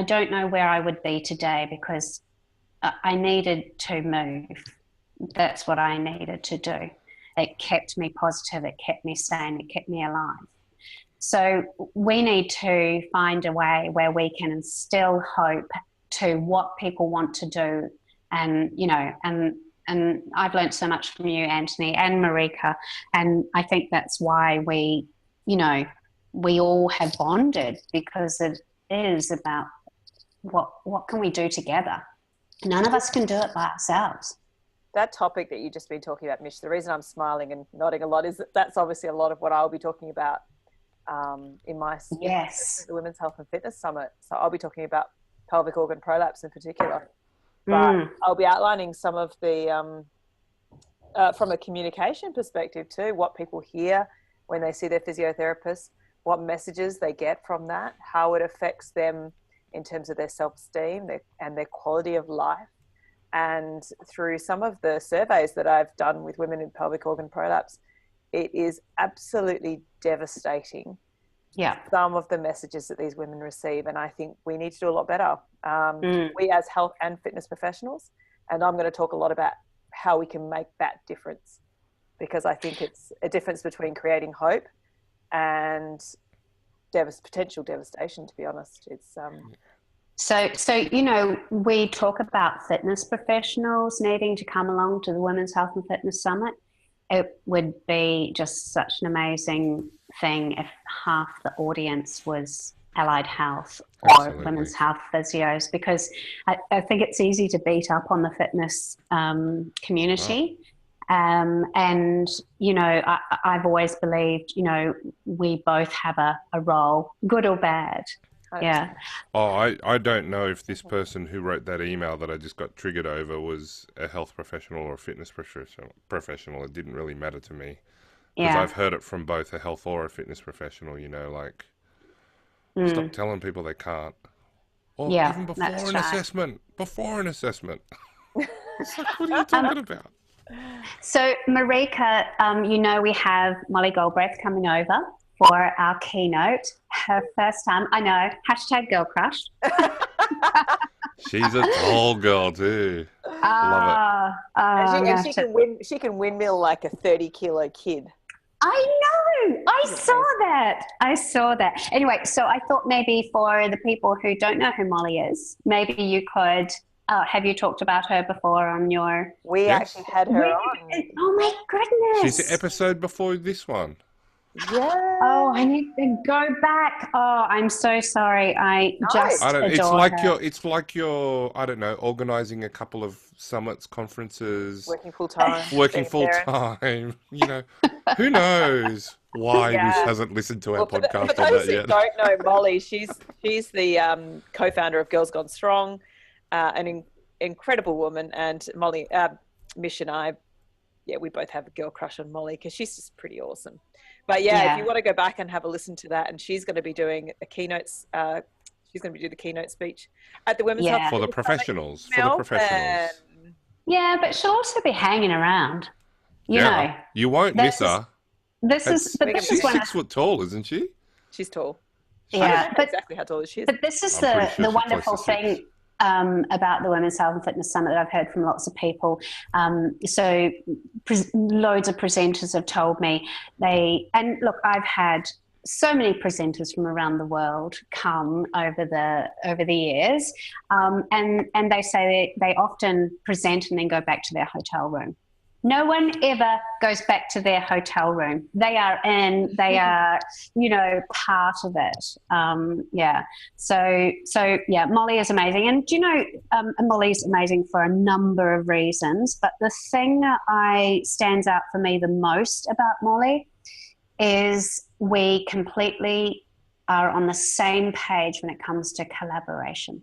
don't know where I would be today because I needed to move. That's what I needed to do. It kept me positive. It kept me sane. It kept me alive. So we need to find a way where we can instill hope to what people want to do. And, you know, and I've learned so much from you, Anthony, and Marika. And I think that's why we, you know, we all have bonded, because it is about what can we do together. None of us can do it by ourselves. That topic that you've just been talking about, Mish, the reason I'm smiling and nodding a lot is that's obviously a lot of what I'll be talking about in my Yes. the Women's Health and Fitness Summit. So I'll be talking about pelvic organ prolapse in particular. But I'll be outlining some of the, from a communication perspective too, what people hear when they see their physiotherapist, what messages they get from that, how it affects them in terms of their self-esteem and their quality of life, And through some of the surveys that I've done with women in pelvic organ prolapse, it is absolutely devastating. Yeah. Some of the messages that these women receive, and I think we need to do a lot better. We as health and fitness professionals, and I'm going to talk a lot about how we can make that difference, because I think it's a difference between creating hope and potential devastation, to be honest. It's So we talk about fitness professionals needing to come along to the Women's Health and Fitness Summit. It would be just such an amazing thing if half the audience was allied health or women's health physios, because I think it's easy to beat up on the fitness community. And, I've always believed, we both have a role, good or bad. Yeah. Oh, I don't know if this person who wrote that email that I just got triggered over was a health professional or a fitness professional. It didn't really matter to me. Because I've heard it from both a health or a fitness professional, stop telling people they can't. Or even before an assessment. Before an assessment. It's like, what are you talking about? So, Marika, we have Molly Goldbreath coming over for our keynote. Her first time, I know, #girl crush. She's a tall girl too. Love it. She can windmill like a 30-kilo kid. I know. I saw that. Anyway, so I thought maybe for the people who don't know who Molly is, maybe you could. Have you talked about her before on your? We actually had her on. Oh my goodness! She's the episode before this one. Yeah. Oh, I need to go back. Oh, I'm so sorry. I don't. It's like you're. I don't know. Organizing a couple of summits, conferences. Working full time. Who knows why Mish hasn't listened to our podcast for on those that who yet. don't know Molly, she's the co-founder of Girls Gone Strong, an incredible woman. And Molly, Mish and I, we both have a girl crush on Molly because she's just pretty awesome. But if you want to go back and have a listen to that, and she's going to be doing a keynotes. She's going to do the keynote speech at the Women's Health for the professionals. Yeah, but she'll also be hanging around. You won't miss her. She's 6 foot tall, isn't she? She's tall. But exactly how tall she is. But this is the wonderful thing about the Women's Health and Fitness Summit that I've heard from lots of people. So loads of presenters have told me I've had so many presenters from around the world come over the years, and they say they often present and then go back to their hotel room. No one ever goes back to their hotel room. They are part of it. So Molly is amazing. And Molly's amazing for a number of reasons. But the thing that stands out for me the most about Molly is we completely are on the same page when it comes to collaboration.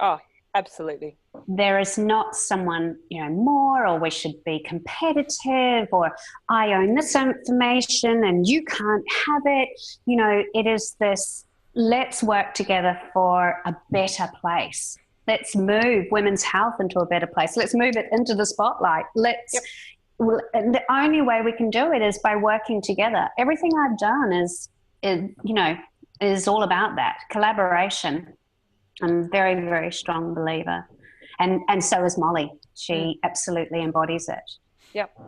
Oh, absolutely. There is not someone, more, or we should be competitive, or I own this information and you can't have it. It is this, let's work together for a better place. Let's move women's health into a better place. Let's move it into the spotlight. And the only way we can do it is by working together. Everything I've done is all about that collaboration. I'm a very, very strong believer. And so is Molly. She absolutely embodies it. Yep.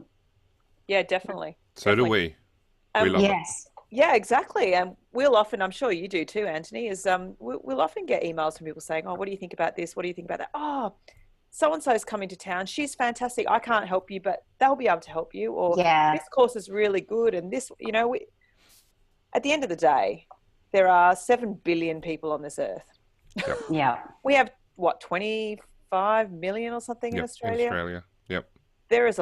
Yeah, definitely. So do we. We love it. Yeah, exactly. And we'll often, I'm sure you do too, Anthony, is we'll often get emails from people saying, oh, what do you think about this? What do you think about that? Oh, so-and-so's coming to town. She's fantastic. I can't help you, but they'll be able to help you. Or this course is really good. And this, at the end of the day, there are 7 billion people on this earth. Yep. Yeah. We have, 25 million or something in Australia? Yep. There's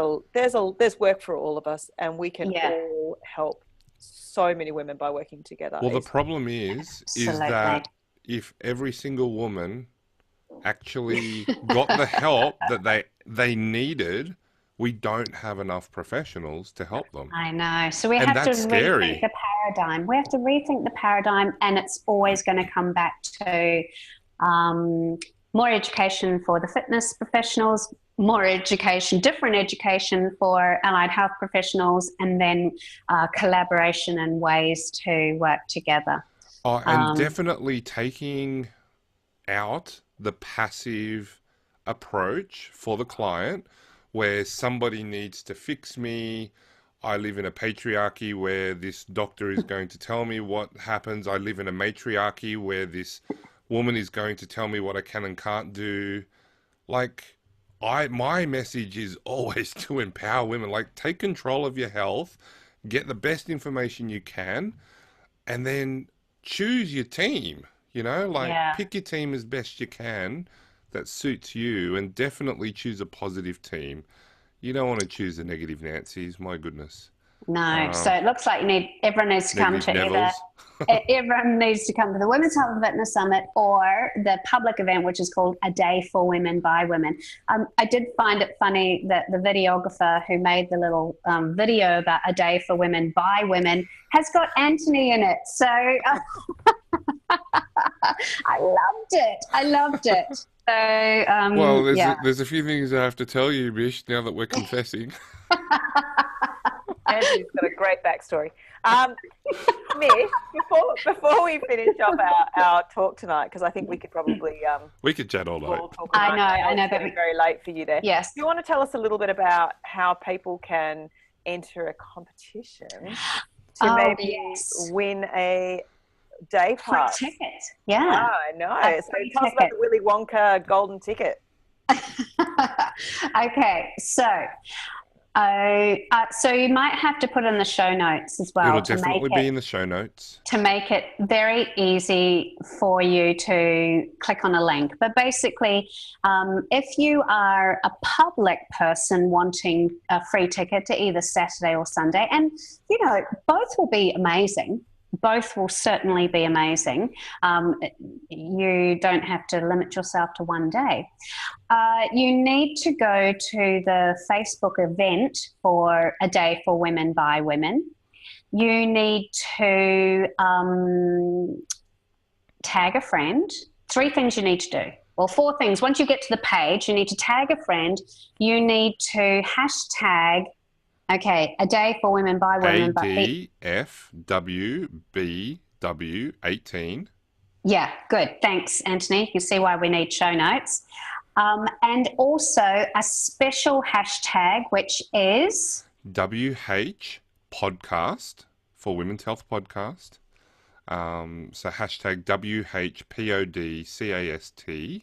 work for all of us, and we can all help so many women by working together. Well, the problem is that if every single woman actually got the help that they needed, we don't have enough professionals to help them. I know. So we have to rethink the paradigm. We have to rethink the paradigm, and it's always going to come back to more education for the fitness professionals, more education, different education for allied health professionals, and then collaboration and ways to work together. Oh, and definitely taking out the passive approach for the client where somebody needs to fix me. I live in a patriarchy where this doctor is going to tell me what happens. I live in a matriarchy where this woman is going to tell me what I can and can't do. Like, my message is always to empower women. Like, take control of your health, get the best information you can, and then choose your team. Like, pick your team as best you can that suits you, and definitely choose a positive team. You don't want to choose the negative Nancy's, my goodness. No. So it looks like everyone needs to come to everyone needs to come to the Women's Health and Fitness Summit or the public event, which is called A Day for Women by Women. I did find it funny that the videographer who made the little video about A Day for Women by Women has got Anthony in it. So I loved it. So, there's a few things I have to tell you, Mish, now that we're confessing. Andrew's got a great backstory. Mish, before we finish up our talk tonight, because I think we could probably we could chat all night. I know, but it's very late for you there. Yes. Do you want to tell us a little bit about how people can enter a competition to win a day pass? Free ticket. Yeah. Oh, nice. So tell us about the Willy Wonka golden ticket. Okay, so you might have to put in the show notes as well. It'll definitely be in the show notes. To make it very easy for you to click on a link. But basically, if you are a public person wanting a free ticket to either Saturday or Sunday, and, both will be amazing. Both will certainly be amazing. You don't have to limit yourself to one day. You need to go to the Facebook event for A Day for Women by Women. You need to tag a friend. 3 things you need to do. Well, 4 things. Once you get to the page, you need to tag a friend. You need to hashtag A Day for Women by Women. ADFWBW18. Yeah, good. Thanks, Anthony. You see why we need show notes. And also a special hashtag, which is WH Podcast for Women's Health Podcast. So hashtag WHPODCAST.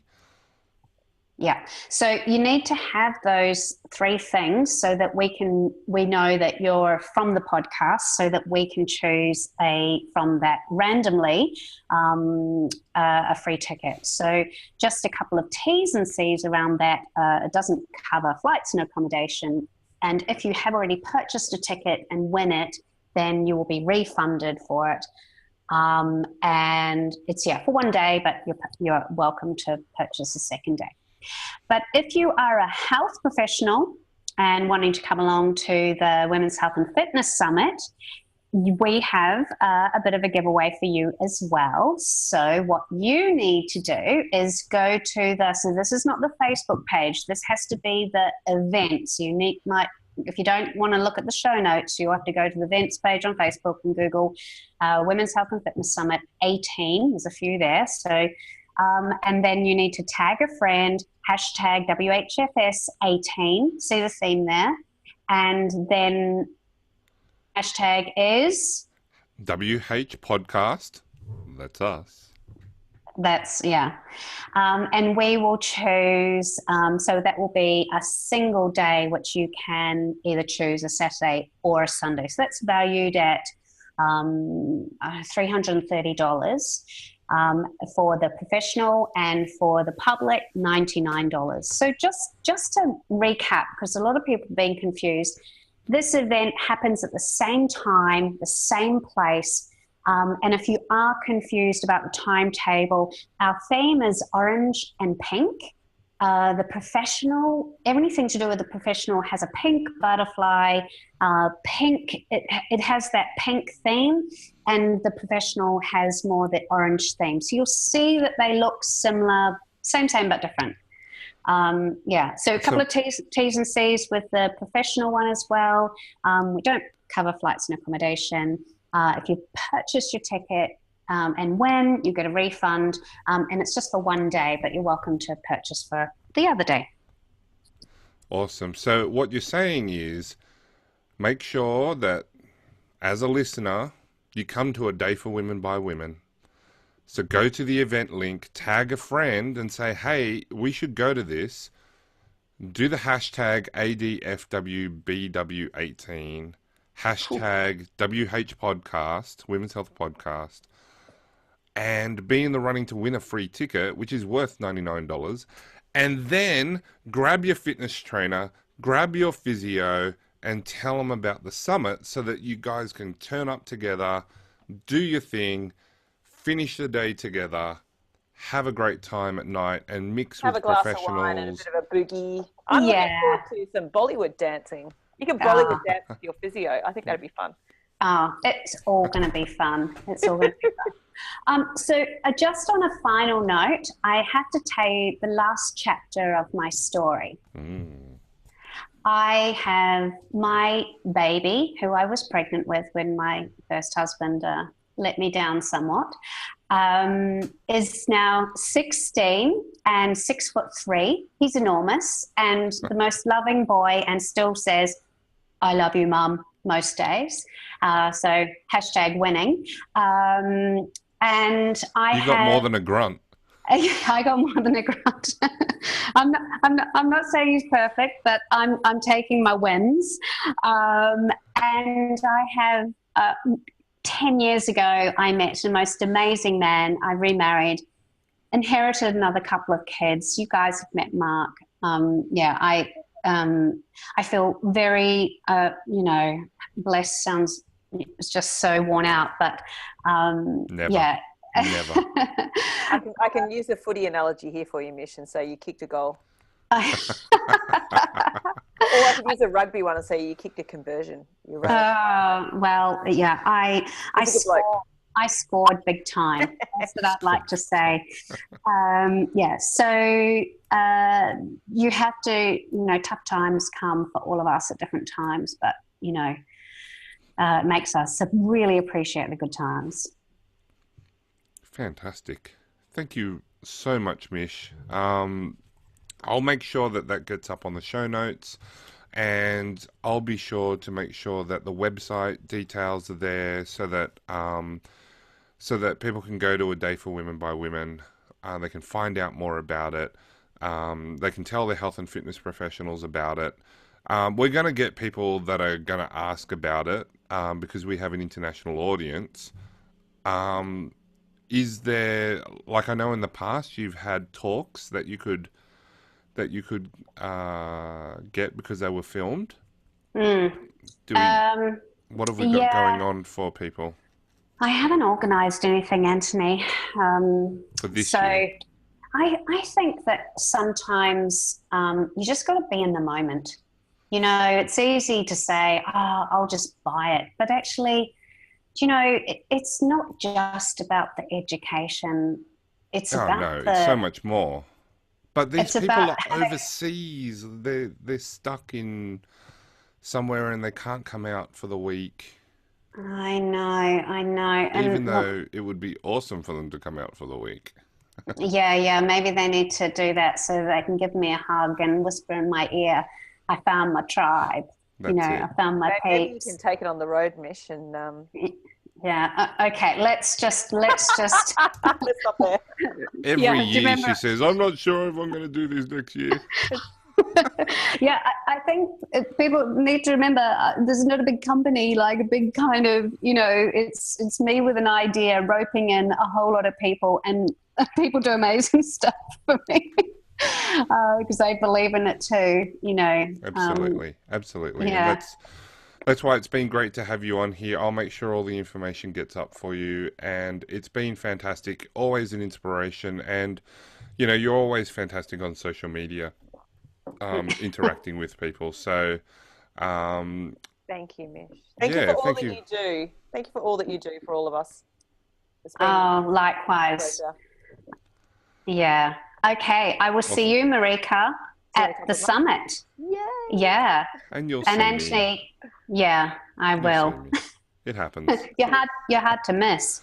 Yeah. So you need to have those 3 things so that we know that you're from the podcast, so that we can choose from that randomly a free ticket. So just a couple of T's and C's around that. It doesn't cover flights and accommodation. And if you have already purchased a ticket and win it, then you will be refunded for it. And it's for one day, but you're welcome to purchase a second day. But if you are a health professional and wanting to come along to the Women's Health and Fitness Summit, we have a bit of a giveaway for you as well. So what you need to do is go to so this is not the Facebook page, this has to be the events. If you don't want to look at the show notes, you have to go to the events page on Facebook and Google Women's Health and Fitness Summit 18. There's a few there. So and then you need to tag a friend, hashtag WHFS18, see the theme there, and then hashtag is WH Podcast. That's us. And we will choose, so that will be a single day, which you can either choose a Saturday or a Sunday. So that's valued at $330. For the professional, and for the public, $99. So just to recap, because a lot of people are being confused, this event happens at the same time, the same place. And if you are confused about the timetable, our theme is orange and pink. The professional, everything to do with the professional has a pink butterfly, it has that pink theme, and the professional has more the orange theme. So you'll see that they look similar, same but different. Yeah, so a couple of T's and C's with the professional one as well. We don't cover flights and accommodation. If you purchase your ticket and win, you get a refund, and it's just for one day, but you're welcome to purchase for the other day. Awesome. So what you're saying is, make sure that as a listener, you come to a Day for Women by Women. So go to the event link, tag a friend and say, hey, we should go to this. Do the hashtag ADFWBW18, hashtag WH Podcast, Women's Health Podcast, and be in the running to win a free ticket, which is worth $99. And then grab your fitness trainer, grab your physio, and tell them about the summit so that you guys can turn up together, do your thing, finish the day together, have a great time at night, and mix with professionals. Have a glass of wine and a bit of a boogie. I'm looking forward to some Bollywood dancing. You can Bollywood dance with your physio. I think that'd be fun. Oh, it's all going to be fun. It's all going to be fun. So just on a final note, I have to tell you the last chapter of my story. I have my baby, who I was pregnant with when my first husband let me down somewhat, is now 16 and 6'3". He's enormous and the most loving boy, and still says, "I love you, Mum," most days. So hashtag winning. And You got more than a grunt. I got more than a grunt. I'm not saying he's perfect, but I'm taking my wins. And I have 10 years ago, I met the most amazing man. I remarried, inherited another couple of kids. You guys have met Mark. I feel very, blessed. Sounds it's just so worn out, but Never. Yeah. Never. I can use a footy analogy here for you, Mish, and say you kicked a goal. Or I could use a rugby one and say you kicked a conversion. You're right. Well, yeah, I scored big time. That's what I'd like to say. So you have to, tough times come for all of us at different times, but, it makes us really appreciate the good times. Fantastic. Thank you so much, Mish. I'll make sure that gets up on the show notes, and I'll be sure to make sure that the website details are there so that people can go to a Day for Women by Women. They can find out more about it. They can tell their health and fitness professionals about it. We're going to get people that are going to ask about it because we have an international audience. Is there, like I know in the past you've had talks that you could get because they were filmed? What have we got going on for people? I haven't organised anything, Anthony. For this year? I think that sometimes you just got to be in the moment. It's easy to say, I'll just buy it. But actually, it's not just about the education. It's it's so much more. But these people are overseas. They're stuck in somewhere and they can't come out for the week. I know. Even though it would be awesome for them to come out for the week. Yeah. Maybe they need to do that so they can give me a hug and whisper in my ear, "I found my tribe." I found my peeps. Maybe you can take it on the road, Mish, and Yeah. Okay. Let's just. Let's stop there. Every year she says, "I'm not sure if I'm going to do this next year." Yeah, I think people need to remember there's not a big company, like a big kind of, it's me with an idea roping in a whole lot of people, and people do amazing stuff for me because they believe in it too, Absolutely. Yeah. And that's why it's been great to have you on here. I'll make sure all the information gets up for you, and it's been fantastic, always an inspiration, and you're always fantastic on social media. Interacting with people. So thank you, Mish. Thank you for all that you do. Thank you for all that you do for all of us. Likewise. Pleasure. Yeah. Okay, I will see you, Marika, at the summit. Yay! Yeah. And you'll And see Anthony, yeah, I me. will. You'll see me. It happens. You're hard to miss.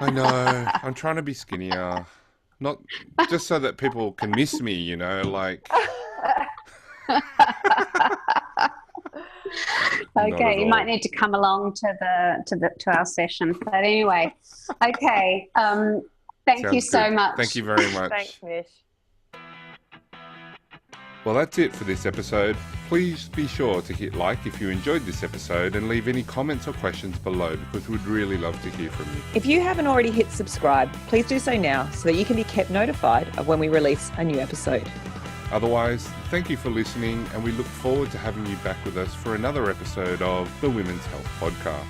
I know. I'm trying to be skinnier. Not just so that people can miss me, you know, like. Okay, you might need to come along to our session. But anyway, okay. Thank you so much. Thank you very much. Thanks, Mish. Well, that's it for this episode. Please be sure to hit like if you enjoyed this episode and leave any comments or questions below because we'd really love to hear from you. If you haven't already hit subscribe, please do so now so that you can be kept notified of when we release a new episode. Otherwise, thank you for listening and we look forward to having you back with us for another episode of the Women's Health Podcast.